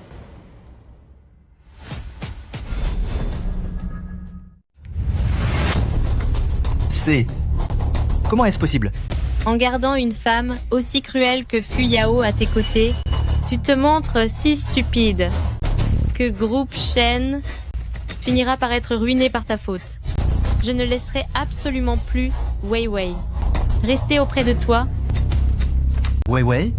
Comment est-ce possible? En gardant une femme aussi cruelle que Fuyao à tes côtés, tu te montres si stupide que Groupe Shen finira par être ruiné par ta faute. Je ne laisserai absolument plus Wei Wei rester auprès de toi. Wei Wei,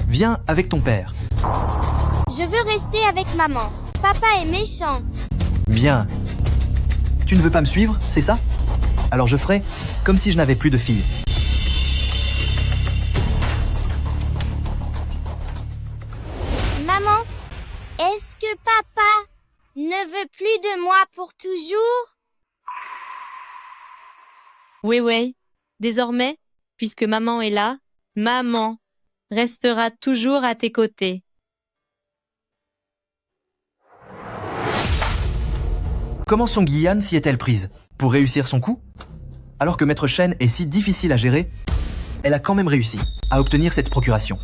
viens avec ton père. Je veux rester avec maman. Papa est méchant. Bien. Tu ne veux pas me suivre, c'est ça? Alors je ferai comme si je n'avais plus de fille. Maman, est-ce que papa ne veut plus de moi pour toujours? Wei Wei, désormais, puisque maman est là, maman restera toujours à tes côtés. Comment Song Yian s'y est-elle prise? Pour réussir son coup? Alors que Maître Shen est si difficile à gérer, elle a quand même réussi à obtenir cette procuration.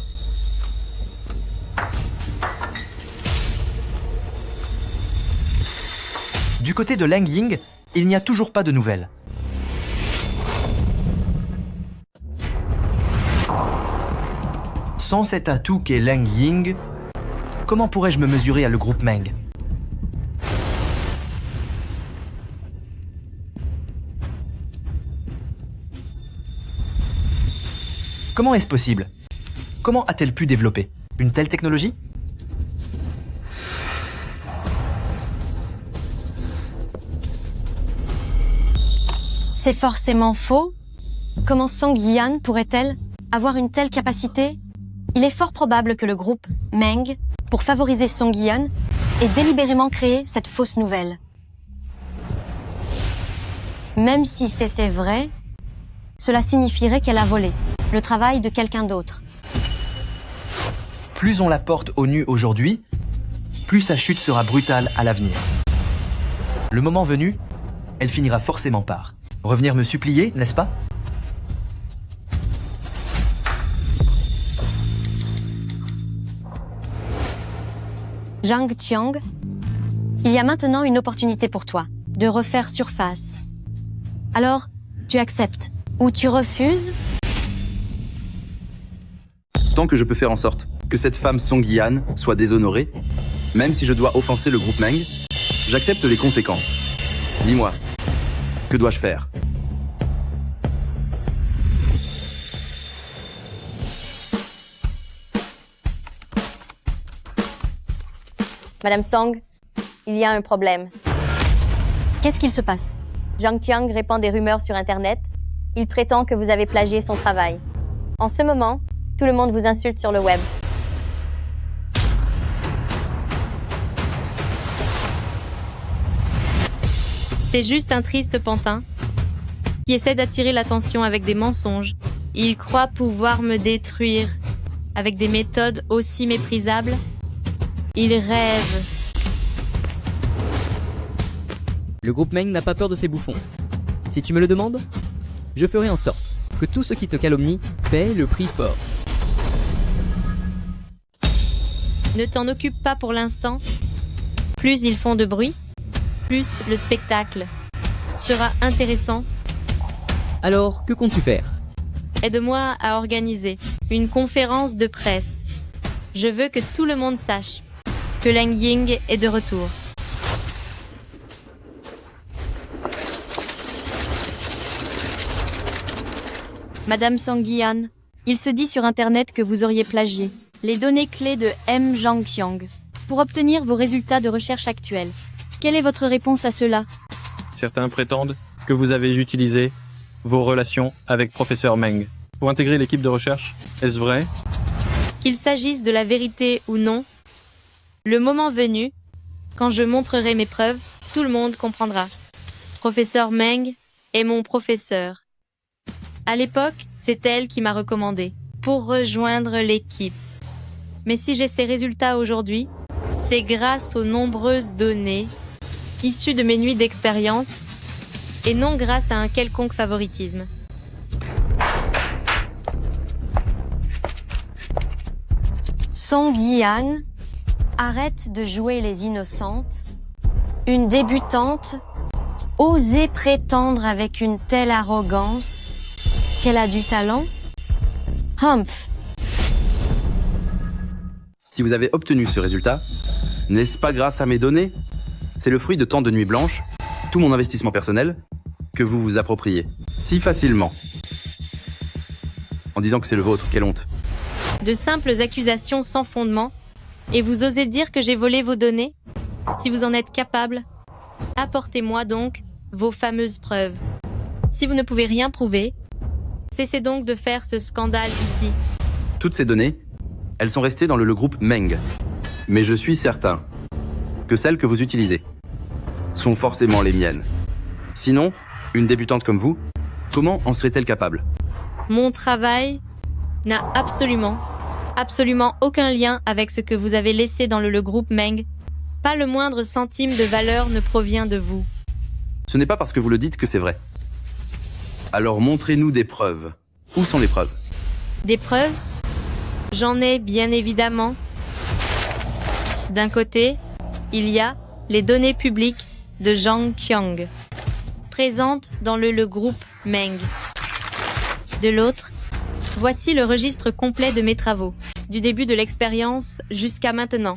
Du côté de Leng Ying, Il n'y a toujours pas de nouvelles. Sans cet atout qu'est Leng Ying, comment pourrais-je me mesurer à le groupe Meng? Comment est-ce possible? Comment a-t-elle pu développer une telle technologie? C'est forcément faux. Comment Song Yian pourrait-elle avoir une telle capacité? Il est fort probable que le groupe Meng, pour favoriser Song Yian, ait délibérément créé cette fausse nouvelle. Même si c'était vrai, cela signifierait qu'elle a volé le travail de quelqu'un d'autre. Plus on la porte au nu aujourd'hui, plus sa chute sera brutale à l'avenir. Le moment venu, elle finira forcément par revenir me supplier, n'est-ce pas? Zhang Qiang, il y a maintenant une opportunité pour toi de refaire surface. Alors, tu acceptes ou tu refuses? Tant que je peux faire en sorte que cette femme Song Yian soit déshonorée, même si je dois offenser le groupe Meng, j'accepte les conséquences. Dis-moi, que dois-je faire? Madame Song, il y a un problème. Qu'est-ce qu'il se passe? Zhang Qiang répand des rumeurs sur Internet. Il prétend que vous avez plagié son travail. En ce moment, tout le monde vous insulte sur le web. C'est juste un triste pantin qui essaie d'attirer l'attention avec des mensonges. Il croit pouvoir me détruire avec des méthodes aussi méprisables. Il rêve. Le groupe Meng n'a pas peur de ces bouffons. Si tu me le demandes, je ferai en sorte que tous ceux qui te calomnient paient le prix fort. Ne t'en occupe pas pour l'instant. Plus ils font de bruit, plus le spectacle sera intéressant. Alors, que comptes-tu faire? Aide-moi à organiser une conférence de presse. Je veux que tout le monde sache que Leng Ying est de retour. Madame Song Yian, il se dit sur Internet que vous auriez plagié les données clés de M. Zhang Qiang pour obtenir vos résultats de recherche actuels. Quelle est votre réponse à cela? Certains prétendent que vous avez utilisé vos relations avec professeur Meng pour intégrer l'équipe de recherche. Est-ce vrai? Qu'il s'agisse de la vérité ou non, le moment venu, quand je montrerai mes preuves, tout le monde comprendra. Professeur Meng est mon professeur. À l'époque, c'est elle qui m'a recommandé pour rejoindre l'équipe. Mais si j'ai ces résultats aujourd'hui, c'est grâce aux nombreuses données issues de mes nuits d'expérience et non grâce à un quelconque favoritisme. Song Yian, arrête de jouer les innocentes. Une débutante, oser prétendre avec une telle arrogance qu'elle a du talent? Humph. Si vous avez obtenu ce résultat, n'est-ce pas grâce à mes données? C'est le fruit de tant de nuits blanches, tout mon investissement personnel, que vous vous appropriez si facilement. En disant que c'est le vôtre, quelle honte. De simples accusations sans fondement, et vous osez dire que j'ai volé vos données? Si vous en êtes capable, apportez-moi donc vos fameuses preuves. Si vous ne pouvez rien prouver, cessez donc de faire ce scandale ici. Toutes ces données, elles sont restées dans le groupe Meng. Mais je suis certain que celles que vous utilisez sont forcément les miennes. Sinon, une débutante comme vous, comment en serait-elle capable? Mon travail n'a absolument aucun lien avec ce que vous avez laissé dans le groupe Meng. Pas le moindre centime de valeur ne provient de vous. Ce n'est pas parce que vous le dites que c'est vrai. Alors montrez-nous des preuves. Où sont les preuves? Des preuves? J'en ai bien évidemment. D'un côté, il y a les données publiques de Zhang Qiang. présente dans le groupe Meng. De l'autre, voici le registre complet de mes travaux, du début de l'expérience jusqu'à maintenant.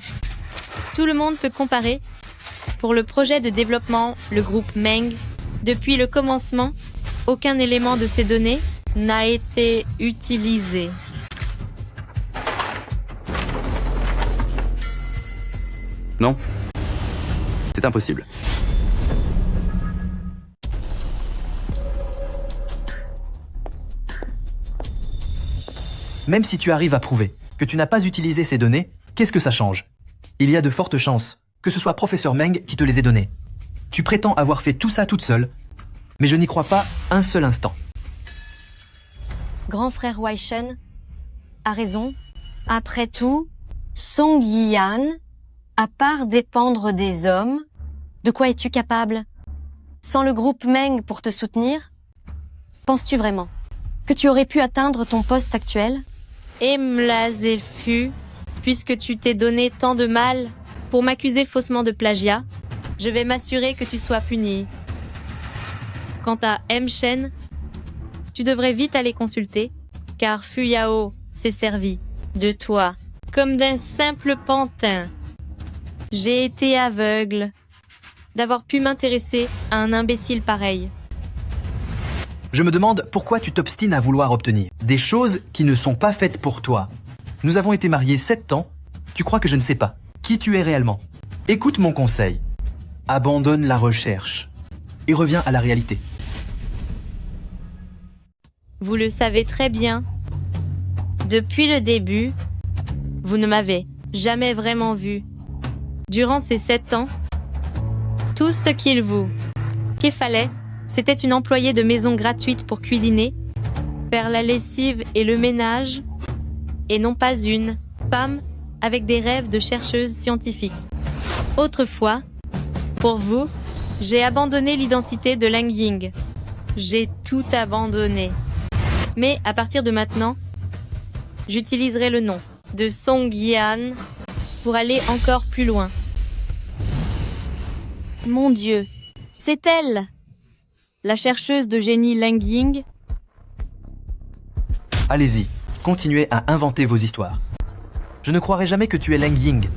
Tout le monde peut comparer. Pour le projet de développement, le groupe Meng, depuis le commencement, aucun élément de ces données n'a été utilisé. Non. C'est impossible. Même si tu arrives à prouver que tu n'as pas utilisé ces données, qu'est-ce que ça change? Il y a de fortes chances que ce soit professeur Meng qui te les ait données. Tu prétends avoir fait tout ça toute seule, mais je n'y crois pas un seul instant. Grand frère Waishen a raison. Après tout, Song Yian, à part dépendre des hommes, de quoi es-tu capable? Sans le groupe Meng pour te soutenir, penses-tu vraiment que tu aurais pu atteindre ton poste actuel? Et Mlazefu, puisque tu t'es donné tant de mal pour m'accuser faussement de plagiat, je vais m'assurer que tu sois puni. Quant à M. Shen, tu devrais vite aller consulter, car Fuyao s'est servi de toi comme d'un simple pantin. J'ai été aveugle d'avoir pu m'intéresser à un imbécile pareil. Je me demande pourquoi tu t'obstines à vouloir obtenir des choses qui ne sont pas faites pour toi. Nous avons été mariés 7 ans, tu crois que je ne sais pas qui tu es réellement? Écoute mon conseil. Abandonne la recherche et reviens à la réalité. Vous le savez très bien. Depuis le début, vous ne m'avez jamais vraiment vu. Durant ces 7 ans, tout ce qu'il vous fallait, c'était une employée de maison gratuite pour cuisiner, faire la lessive et le ménage, et non pas une femme avec des rêves de chercheuse scientifique. Autrefois, pour vous, j'ai abandonné l'identité de Lang Ying. J'ai tout abandonné. Mais à partir de maintenant, j'utiliserai le nom de Song Yian pour aller encore plus loin. Mon Dieu, c'est elle, la chercheuse de génie Lang Ying. Allez-y, continuez à inventer vos histoires. Je ne croirai jamais que tu es Lang Ying.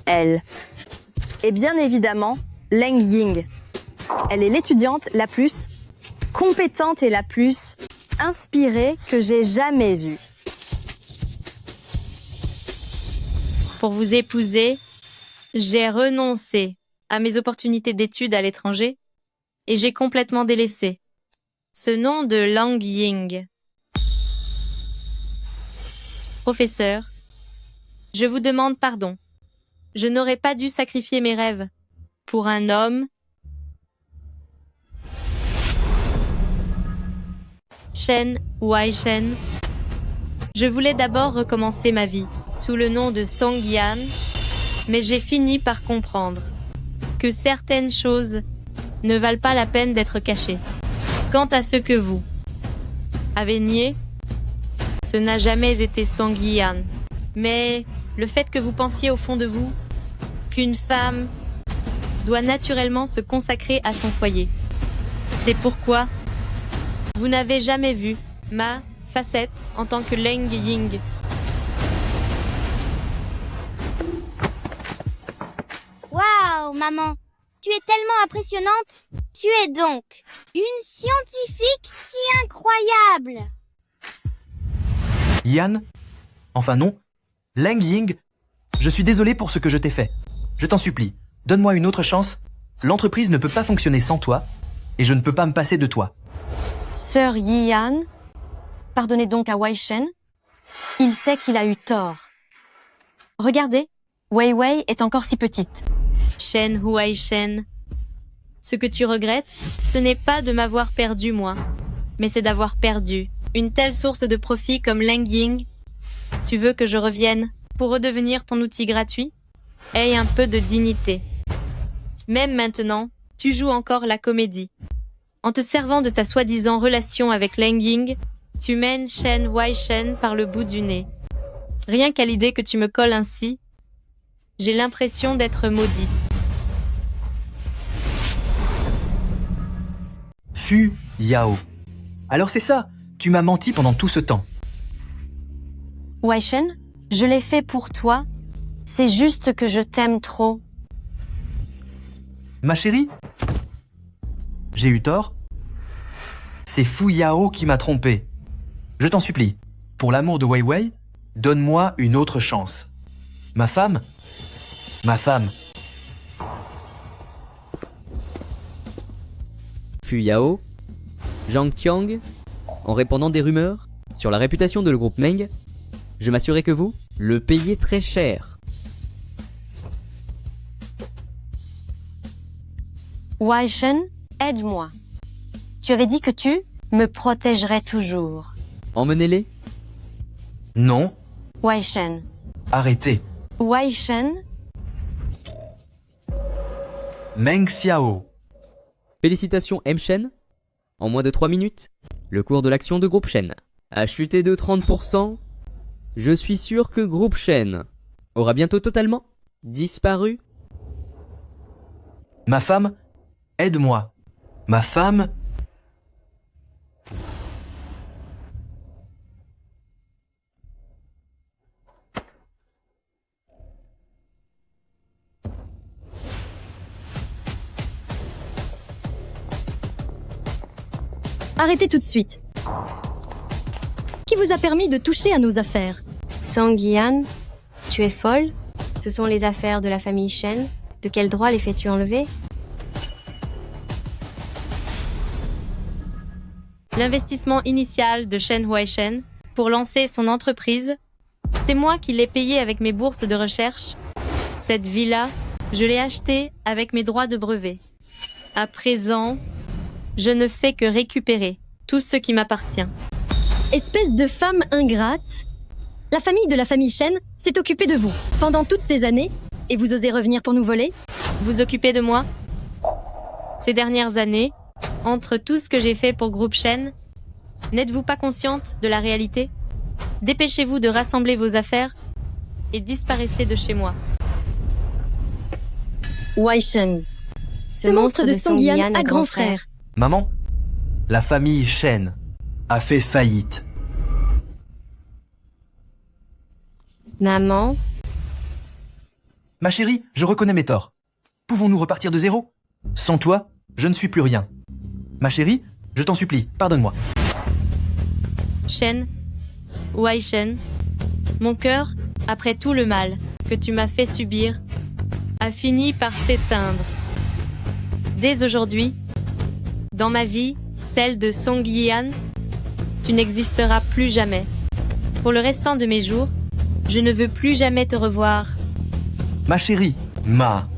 Elle est bien évidemment Lang Ying. Elle est l'étudiante la plus compétente et la plus inspirée que j'ai jamais eue. Pour vous épouser, j'ai renoncé à mes opportunités d'études à l'étranger et j'ai complètement délaissé ce nom de Lang Ying. Professeur, je vous demande pardon. Je n'aurais pas dû sacrifier mes rêves pour un homme. Shen Waishen. Je voulais d'abord recommencer ma vie sous le nom de Song Yian, mais j'ai fini par comprendre que certaines choses ne valent pas la peine d'être cachées. Quant à ce que vous avez nié, ce n'a jamais été Song Yian, mais le fait que vous pensiez au fond de vous qu'une femme doit naturellement se consacrer à son foyer. C'est pourquoi vous n'avez jamais vu ma facette en tant que Lang Ying. Waouh, maman, tu es tellement impressionnante. Tu es donc une scientifique si incroyable. Yan? Enfin non. Lang Ying, je suis désolé pour ce que je t'ai fait. Je t'en supplie, donne-moi une autre chance. L'entreprise ne peut pas fonctionner sans toi, et je ne peux pas me passer de toi. Sœur Yian, pardonnez donc à Waishen. Il sait qu'il a eu tort. Regardez, Wei Wei est encore si petite. Shen Huaishen, ce que tu regrettes, ce n'est pas de m'avoir perdu moi, mais c'est d'avoir perdu une telle source de profit comme Lang Ying. Tu veux que je revienne pour redevenir ton outil gratuit? Aie un peu de dignité. Même maintenant, tu joues encore la comédie. En te servant de ta soi-disant relation avec Lang Ying, tu mènes Shen Waishen par le bout du nez. Rien qu'à l'idée que tu me colles ainsi, J'ai l'impression d'être maudite. Fu Yao. Alors c'est ça, tu m'as menti pendant tout ce temps. Wei Shen, je l'ai fait pour toi. C'est juste que je t'aime trop. Ma chérie? J'ai eu tort? C'est Fu Yao qui m'a trompé. Je t'en supplie, pour l'amour de Wei Wei, donne-moi une autre chance. Ma femme? Ma femme. Fu Yao, Zhang Qiang, en répandant des rumeurs sur la réputation de le groupe Meng, je m'assurais que vous le payiez très cher. Wei Shen, aide-moi. Tu avais dit que tu me protégerais toujours. Emmenez-les. Non, Wei Shen. arrêtez. Wei Shen, Meng Xiao. Félicitations M Shen. En moins de 3 minutes, le cours de l'action de groupe Shen a chuté de 30%. Je suis sûr que groupe Shen aura bientôt totalement disparu. Ma femme? Aide-moi. Ma femme? Arrêtez tout de suite. Qui vous a permis de toucher à nos affaires? Song Yian, tu es folle? Ce sont les affaires de la famille Shen. De quel droit les fais-tu enlever? L'investissement initial de Shen Huaishen pour lancer son entreprise, c'est moi qui l'ai payé avec mes bourses de recherche. Cette villa, je l'ai achetée avec mes droits de brevet. À présent, je ne fais que récupérer tout ce qui m'appartient. Espèce de femme ingrate. La famille de la famille Shen s'est occupée de vous pendant toutes ces années et vous osez revenir pour nous voler? Vous occupez de moi? Ces dernières années, entre tout ce que j'ai fait pour Groupe Shen, n'êtes-vous pas consciente de la réalité? Dépêchez-vous de rassembler vos affaires et disparaissez de chez moi. Wei Shen. Ce monstre de Song Yian a grand frère. Maman? La famille Shen a fait faillite. Maman? Ma chérie, je reconnais mes torts. Pouvons-nous repartir de zéro? Sans toi, je ne suis plus rien. Ma chérie, je t'en supplie, pardonne-moi. Shen, Wei Shen, mon cœur, après tout le mal que tu m'as fait subir, a fini par s'éteindre. Dès aujourd'hui, dans ma vie, celle de Song Yian, tu n'existeras plus jamais. Pour le restant de mes jours, je ne veux plus jamais te revoir. Ma chérie, Ma.